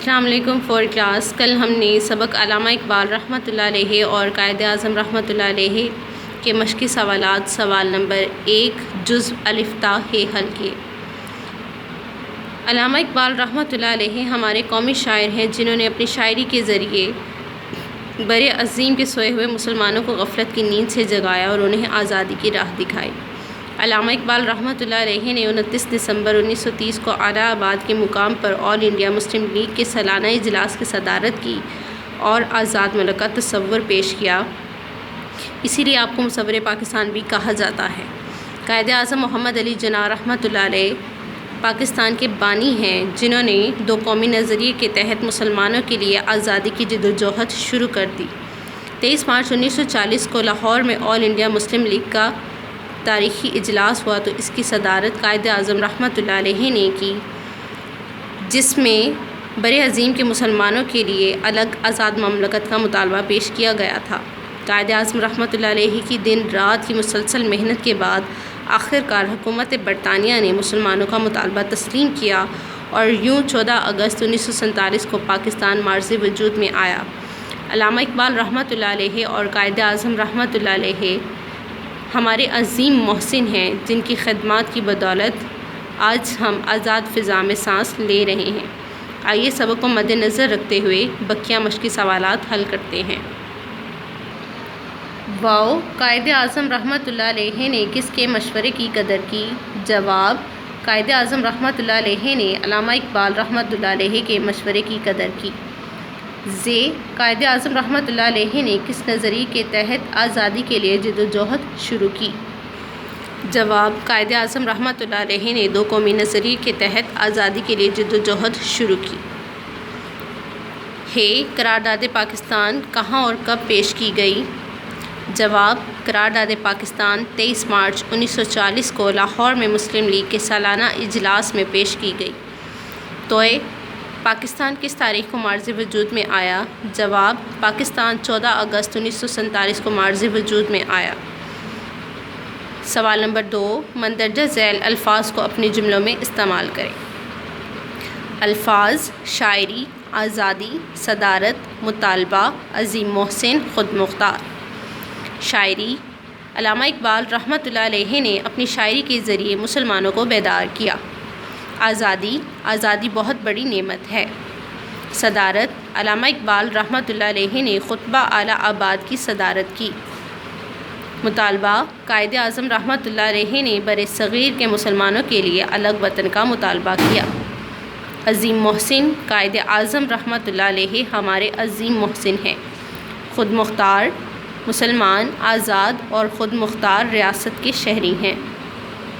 السلام علیکم four class. کل ہم نے سبق علامہ اقبال رحمۃ اللہ علیہ اور قائد اعظم رحمۃ اللہ علیہ کے مشقی سوالات سوال نمبر 1 جزء الف تا حل کیے۔ علامہ اقبال رحمۃ اللہ علیہ ہمارے قومی شاعر ہیں جنہوں نے اپنی شاعری کے ذریعے بر عظیم کے سوئے ہوئے مسلمانوں کو غفلت کی نیند سے جگایا اور انہیں آزادی کی راہ دکھائی۔ علامہ اقبال رحمۃ اللہ علیہ نے 29 دسمبر 1930 کو اعلی آباد کے مقام پر آل انڈیا مسلم لیگ کے سالانہ اجلاس کی صدارت کی اور آزاد ملک کا تصور پیش کیا، اسی لیے آپ کو مصور پاکستان بھی کہا جاتا ہے۔ قائد اعظم محمد علی جناح رحمۃ اللہ علیہ پاکستان کے بانی ہیں جنہوں نے دو قومی نظریے کے تحت مسلمانوں کے لیے آزادی کی جدوجہد شروع کر دی۔ 23 مارچ 1940 کو لاہور میں آل انڈیا مسلم لیگ کا تاریخی اجلاس ہوا تو اس کی صدارت قائد اعظم رحمۃ اللہ علیہ نے کی، جس میں بر عظیم کے مسلمانوں کے لیے الگ آزاد مملکت کا مطالبہ پیش کیا گیا تھا۔ قائد اعظم رحمۃ اللہ علیہ کی دن رات کی مسلسل محنت کے بعد آخرکار حکومت برطانیہ نے مسلمانوں کا مطالبہ تسلیم کیا اور یوں 14 اگست 1947 کو پاکستان مارز وجود میں آیا۔ علامہ اقبال رحمۃ اللہ علیہ اور قائد اعظم رحمۃ اللہ علیہ ہمارے عظیم محسن ہیں جن کی خدمات کی بدولت آج ہم آزاد فضا میں سانس لے رہے ہیں۔ آئیے سبق کو مد نظر رکھتے ہوئے بقیہ مشقی سوالات حل کرتے ہیں۔ واو، قائد اعظم رحمۃ اللہ علیہ نے کس کے مشورے کی قدر کی؟ جواب، قائد اعظم رحمۃ اللہ علیہ نے علامہ اقبال رحمۃ اللہ علیہ کے مشورے کی قدر کی۔ قائد اعظم رحمۃ اللہ علیہ نے کس نظریے کے تحت آزادی کے لیے جدوجہد شروع کی؟ جواب، قائد اعظم رحمۃ اللہ علیہ نے دو قومی نظریے کے تحت آزادی کے لیے جدوجہد شروع کی۔ قرارداد پاکستان کہاں اور کب پیش کی گئی؟ جواب، قرارداد پاکستان 23 مارچ 1940 کو لاہور میں مسلم لیگ کے سالانہ اجلاس میں پیش کی گئی۔ پاکستان کس تاریخ کو مارز وجود میں آیا؟ جواب، پاکستان 14 اگست 1947 کو مارز وجود میں آیا۔ سوال نمبر 2 مندرجہ ذیل الفاظ کو اپنے جملوں میں استعمال کریں۔ الفاظ: شاعری، آزادی، صدارت، مطالبہ، عظیم محسن، خود مختار۔ شاعری: علامہ اقبال رحمۃ اللہ علیہ نے اپنی شاعری کے ذریعے مسلمانوں کو بیدار کیا۔ آزادی بہت بڑی نعمت ہے۔ صدارت: علامہ اقبال رحمۃ اللہ علیہ نے خطبہ اعلی آباد کی صدارت کی۔ مطالبہ: قائد اعظم رحمۃ اللہ علیہ نے بر صغیر کے مسلمانوں کے لیے الگ وطن کا مطالبہ کیا۔ عظیم محسن: قائد اعظم رحمۃ اللہ علیہ ہمارے عظیم محسن ہیں۔ خود مختار: مسلمان آزاد اور خود مختار ریاست کے شہری ہیں۔